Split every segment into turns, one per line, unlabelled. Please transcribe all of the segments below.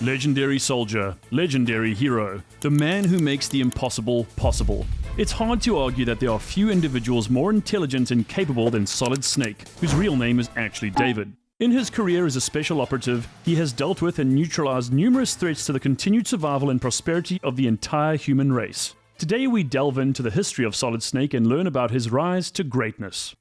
Legendary soldier, legendary hero, the man who makes the impossible possible. It's hard to argue that there are few individuals more intelligent and capable than Solid Snake, whose real name is actually David. In his career as a special operative, he has dealt with and neutralized numerous threats to the continued survival and prosperity of the entire human race. Today we delve into the history of Solid Snake and learn about his rise to greatness.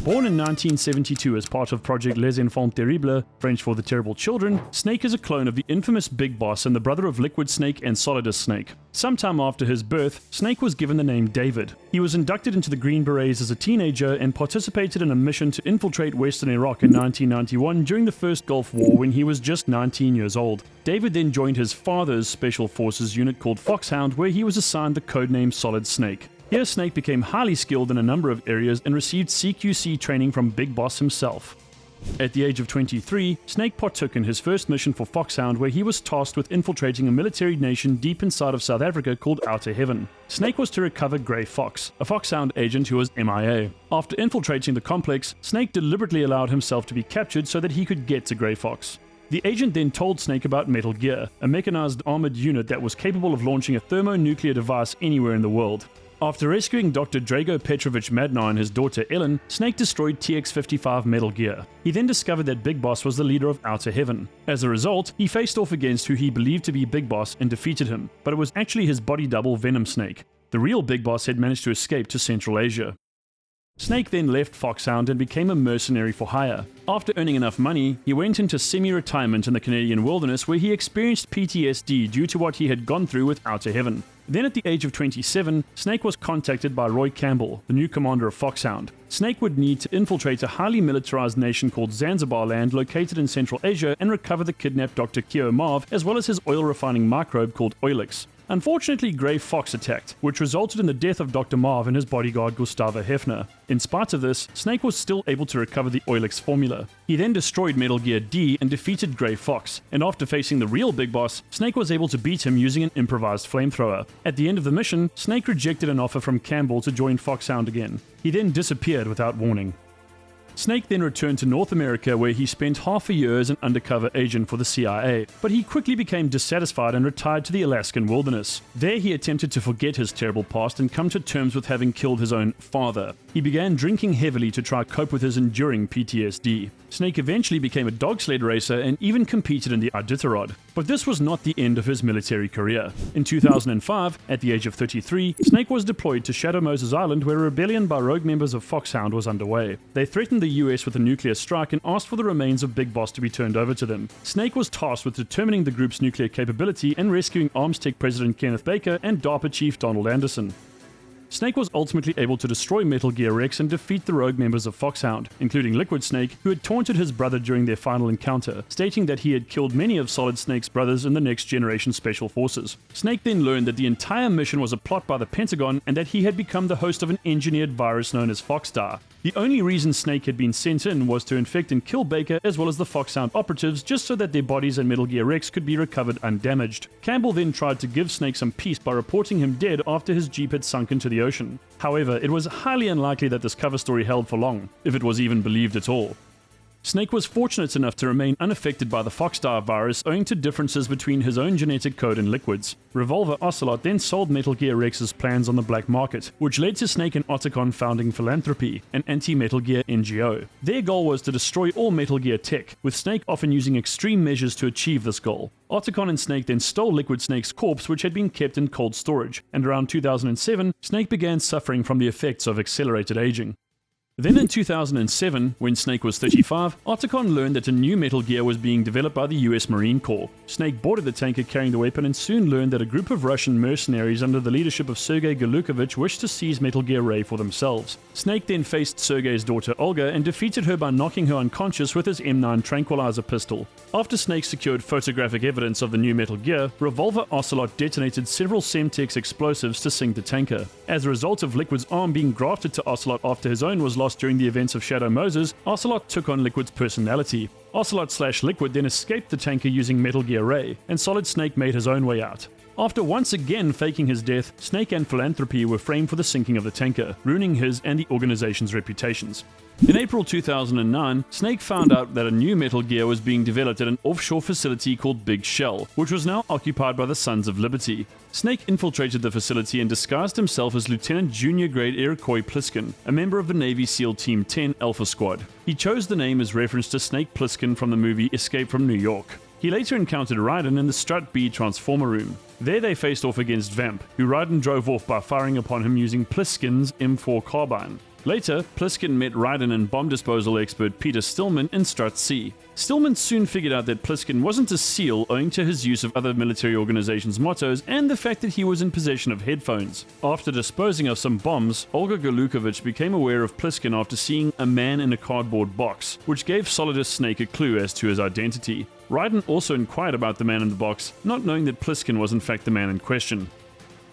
Born in 1972 as part of Project Les Enfants Terribles, French for the Terrible Children, Snake is a clone of the infamous Big Boss and the brother of Liquid Snake and Solidus Snake. Sometime after his birth, Snake was given the name David. He was inducted into the Green Berets as a teenager and participated in a mission to infiltrate Western Iraq in 1991 during the First Gulf War when he was just 19 years old. David then joined his father's Special Forces unit called Foxhound, where he was assigned the codename Solid Snake. Here, Snake became highly skilled in a number of areas and received CQC training from Big Boss himself. At the age of 23, Snake partook in his first mission for Foxhound, where he was tasked with infiltrating a military nation deep inside of South Africa called Outer Heaven. Snake was to recover Grey Fox, a Foxhound agent who was MIA. After infiltrating the complex, Snake deliberately allowed himself to be captured so that he could get to Grey Fox. The agent then told Snake about Metal Gear, a mechanized armored unit that was capable of launching a thermonuclear device anywhere in the world. After rescuing Dr. Drago Petrovich Madnar and his daughter Ellen, Snake destroyed TX-55 Metal Gear. He then discovered that Big Boss was the leader of Outer Heaven. As a result, he faced off against who he believed to be Big Boss and defeated him, but it was actually his body double Venom Snake. The real Big Boss had managed to escape to Central Asia. Snake then left Foxhound and became a mercenary for hire. After earning enough money, he went into semi-retirement in the Canadian wilderness where he experienced PTSD due to what he had gone through with Outer Heaven. Then at the age of 27, Snake was contacted by Roy Campbell, the new commander of Foxhound. Snake would need to infiltrate a highly militarized nation called Zanzibar Land located in Central Asia and recover the kidnapped Dr. Keo Marv as well as his oil refining microbe called Oilix. Unfortunately, Grey Fox attacked, which resulted in the death of Dr. Marv and his bodyguard Gustavo Hefner. In spite of this, Snake was still able to recover the Oilix formula. He then destroyed Metal Gear D and defeated Grey Fox, and after facing the real Big Boss, Snake was able to beat him using an improvised flamethrower. At the end of the mission, Snake rejected an offer from Campbell to join Foxhound again. He then disappeared without warning. Snake then returned to North America where he spent half a year as an undercover agent for the CIA, but he quickly became dissatisfied and retired to the Alaskan wilderness. There he attempted to forget his terrible past and come to terms with having killed his own father. He began drinking heavily to try cope with his enduring PTSD. Snake eventually became a dog sled racer and even competed in the Iditarod. But this was not the end of his military career. In 2005, at the age of 33, Snake was deployed to Shadow Moses Island where a rebellion by rogue members of Foxhound was underway. They threatened the US with a nuclear strike and asked for the remains of Big Boss to be turned over to them. Snake was tasked with determining the group's nuclear capability and rescuing Armstech President Kenneth Baker and DARPA Chief Donald Anderson. Snake was ultimately able to destroy Metal Gear Rex and defeat the rogue members of Foxhound, including Liquid Snake, who had taunted his brother during their final encounter, stating that he had killed many of Solid Snake's brothers in the Next Generation Special Forces. Snake then learned that the entire mission was a plot by the Pentagon and that he had become the host of an engineered virus known as Foxstar. The only reason Snake had been sent in was to infect and kill Baker as well as the Foxhound operatives just so that their bodies and Metal Gear Rex could be recovered undamaged. Campbell then tried to give Snake some peace by reporting him dead after his jeep had sunk into the ocean. However, it was highly unlikely that this cover story held for long, if it was even believed at all. Snake was fortunate enough to remain unaffected by the Foxstar virus owing to differences between his own genetic code and Liquid's. Revolver Ocelot then sold Metal Gear Rex's plans on the black market, which led to Snake and Otacon founding Philanthropy, an anti-Metal Gear NGO. Their goal was to destroy all Metal Gear tech, with Snake often using extreme measures to achieve this goal. Otacon and Snake then stole Liquid Snake's corpse, which had been kept in cold storage, and around 2007, Snake began suffering from the effects of accelerated aging. Then in 2007, when Snake was 35, Otacon learned that a new Metal Gear was being developed by the US Marine Corps. Snake boarded the tanker carrying the weapon and soon learned that a group of Russian mercenaries under the leadership of Sergei Galukovich wished to seize Metal Gear Ray for themselves. Snake then faced Sergei's daughter Olga and defeated her by knocking her unconscious with his M9 tranquilizer pistol. After Snake secured photographic evidence of the new Metal Gear, Revolver Ocelot detonated several Semtex explosives to sink the tanker. As a result of Liquid's arm being grafted to Ocelot after his own was lost during the events of Shadow Moses, Ocelot took on Liquid's personality. Ocelot/Liquid then escaped the tanker using Metal Gear Ray, and Solid Snake made his own way out. After once again faking his death, Snake and Philanthropy were framed for the sinking of the tanker, ruining his and the organization's reputations. In April 2009, Snake found out that a new Metal Gear was being developed at an offshore facility called Big Shell, which was now occupied by the Sons of Liberty. Snake infiltrated the facility and disguised himself as Lieutenant Junior Grade Iroquois Pliskin, a member of the Navy SEAL Team 10 Alpha Squad. He chose the name as reference to Snake Plissken from the movie Escape from New York. He later encountered Raiden in the Strut B Transformer room. There they faced off against Vamp, who Raiden drove off by firing upon him using Pliskin's M4 carbine. Later, Pliskin met Raiden and bomb disposal expert Peter Stillman in Strut C. Stillman soon figured out that Pliskin wasn't a SEAL owing to his use of other military organizations' mottos and the fact that he was in possession of headphones. After disposing of some bombs, Olga Golukovich became aware of Pliskin after seeing a man in a cardboard box, which gave Solidus Snake a clue as to his identity. Raiden also inquired about the man in the box, not knowing that Pliskin was in fact the man in question.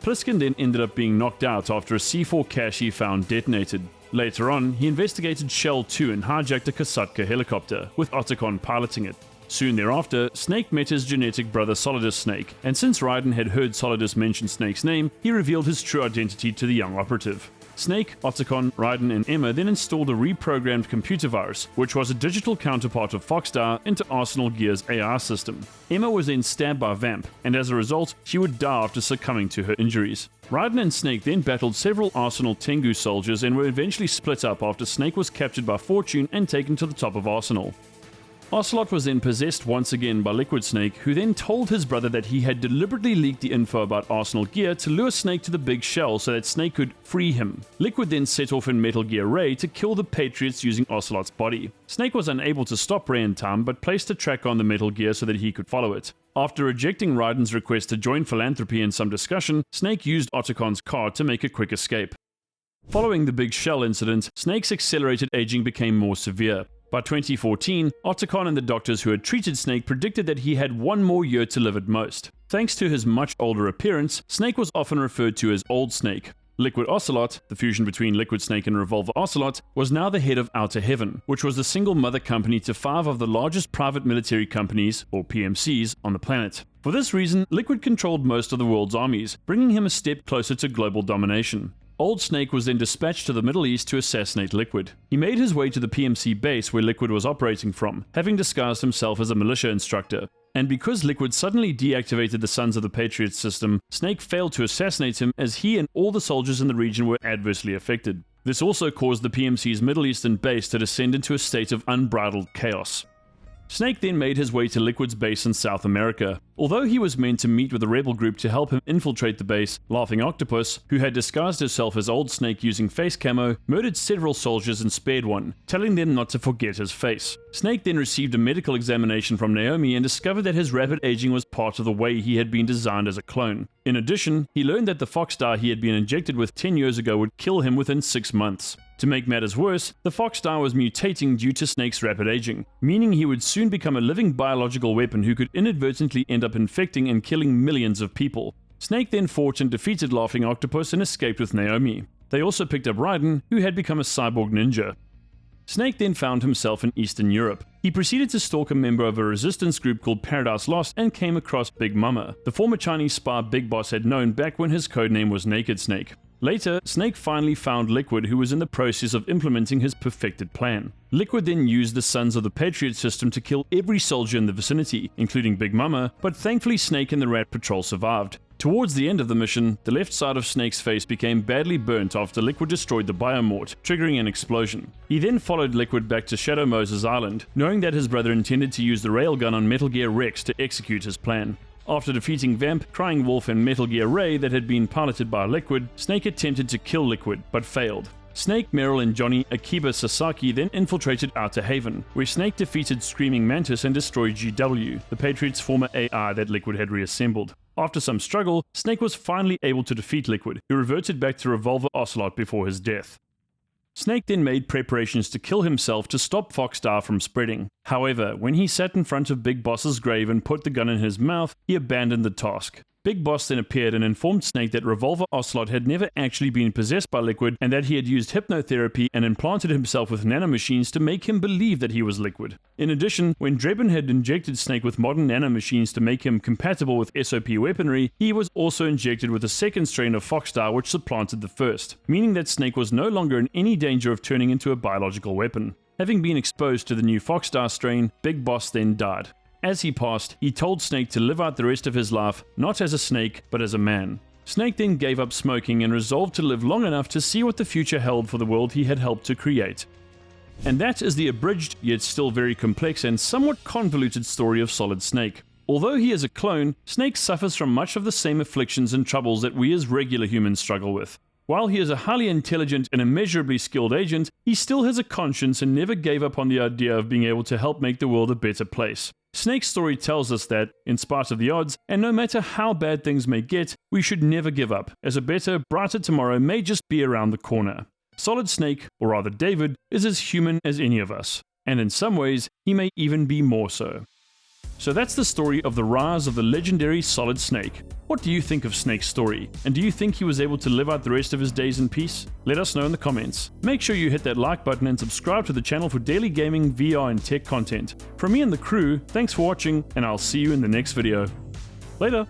Pliskin then ended up being knocked out after a C4 cache he found detonated. Later on, he investigated Shell 2 and hijacked a Kasatka helicopter, with Otacon piloting it. Soon thereafter, Snake met his genetic brother Solidus Snake, and since Raiden had heard Solidus mention Snake's name, he revealed his true identity to the young operative. Snake, Otacon, Raiden, and Emma then installed a reprogrammed computer virus, which was a digital counterpart of Foxstar, into Arsenal Gear's AR system. Emma was then stabbed by Vamp, and as a result, she would die after succumbing to her injuries. Raiden and Snake then battled several Arsenal Tengu soldiers and were eventually split up after Snake was captured by Fortune and taken to the top of Arsenal. Ocelot was then possessed once again by Liquid Snake, who then told his brother that he had deliberately leaked the info about Arsenal Gear to lure Snake to the Big Shell so that Snake could free him. Liquid then set off in Metal Gear Ray to kill the Patriots using Ocelot's body. Snake was unable to stop Ray in time, but placed a track on the Metal Gear so that he could follow it. After rejecting Raiden's request to join Philanthropy in some discussion, Snake used Otacon's car to make a quick escape. Following the Big Shell incident, Snake's accelerated aging became more severe. By 2014, Otacon and the doctors who had treated Snake predicted that he had one more year to live at most. Thanks to his much older appearance, Snake was often referred to as Old Snake. Liquid Ocelot, the fusion between Liquid Snake and Revolver Ocelot, was now the head of Outer Heaven, which was the single mother company to 5 of the largest private military companies, or PMCs, on the planet. For this reason, Liquid controlled most of the world's armies, bringing him a step closer to global domination. Old Snake was then dispatched to the Middle East to assassinate Liquid. He made his way to the PMC base where Liquid was operating from, having disguised himself as a militia instructor. And because Liquid suddenly deactivated the Sons of the Patriots system, Snake failed to assassinate him as he and all the soldiers in the region were adversely affected. This also caused the PMC's Middle Eastern base to descend into a state of unbridled chaos. Snake then made his way to Liquid's base in South America. Although he was meant to meet with a rebel group to help him infiltrate the base, Laughing Octopus, who had disguised herself as Old Snake using face camo, murdered several soldiers and spared one, telling them not to forget his face. Snake then received a medical examination from Naomi and discovered that his rapid aging was part of the way he had been designed as a clone. In addition, he learned that the Foxstar he had been injected with 10 years ago would kill him within 6 months. To make matters worse, the Foxstar was mutating due to Snake's rapid aging, meaning he would soon become a living biological weapon who could inadvertently end up infecting and killing millions of people. Snake then fought and defeated Laughing Octopus and escaped with Naomi. They also picked up Raiden, who had become a cyborg ninja. Snake then found himself in Eastern Europe. He proceeded to stalk a member of a resistance group called Paradise Lost and came across Big Mama, the former Chinese spy Big Boss had known back when his codename was Naked Snake. Later, Snake finally found Liquid, who was in the process of implementing his perfected plan. Liquid then used the Sons of the Patriot system to kill every soldier in the vicinity, including Big Mama, but thankfully Snake and the Rat Patrol survived. Towards the end of the mission, the left side of Snake's face became badly burnt after Liquid destroyed the biomort, triggering an explosion. He then followed Liquid back to Shadow Moses Island, knowing that his brother intended to use the railgun on Metal Gear Rex to execute his plan. After defeating Vamp, Crying Wolf, and Metal Gear Ray that had been piloted by Liquid, Snake attempted to kill Liquid, but failed. Snake, Meryl, and Johnny Akiba Sasaki then infiltrated Outer Haven, where Snake defeated Screaming Mantis and destroyed GW, the Patriots' former AI that Liquid had reassembled. After some struggle, Snake was finally able to defeat Liquid, who reverted back to Revolver Ocelot before his death. Snake then made preparations to kill himself to stop Foxstar from spreading. However, when he sat in front of Big Boss's grave and put the gun in his mouth, he abandoned the task. Big Boss then appeared and informed Snake that Revolver Ocelot had never actually been possessed by Liquid and that he had used hypnotherapy and implanted himself with nanomachines to make him believe that he was Liquid. In addition, when Drebin had injected Snake with modern nanomachines to make him compatible with SOP weaponry, he was also injected with a second strain of Foxstar which supplanted the first, meaning that Snake was no longer in any danger of turning into a biological weapon. Having been exposed to the new Foxstar strain, Big Boss then died. As he passed, he told Snake to live out the rest of his life, not as a snake, but as a man. Snake then gave up smoking and resolved to live long enough to see what the future held for the world he had helped to create. And that is the abridged, yet still very complex and somewhat convoluted story of Solid Snake. Although he is a clone, Snake suffers from much of the same afflictions and troubles that we as regular humans struggle with. While he is a highly intelligent and immeasurably skilled agent, he still has a conscience and never gave up on the idea of being able to help make the world a better place. Snake's story tells us that, in spite of the odds, and no matter how bad things may get, we should never give up, as a better, brighter tomorrow may just be around the corner. Solid Snake, or rather David, is as human as any of us, and in some ways, he may even be more so. So that's the story of the rise of the legendary Solid Snake. What do you think of Snake's story? And do you think he was able to live out the rest of his days in peace? Let us know in the comments. Make sure you hit that like button and subscribe to the channel for daily gaming, VR and tech content. From me and the crew, thanks for watching, and I'll see you in the next video. Later!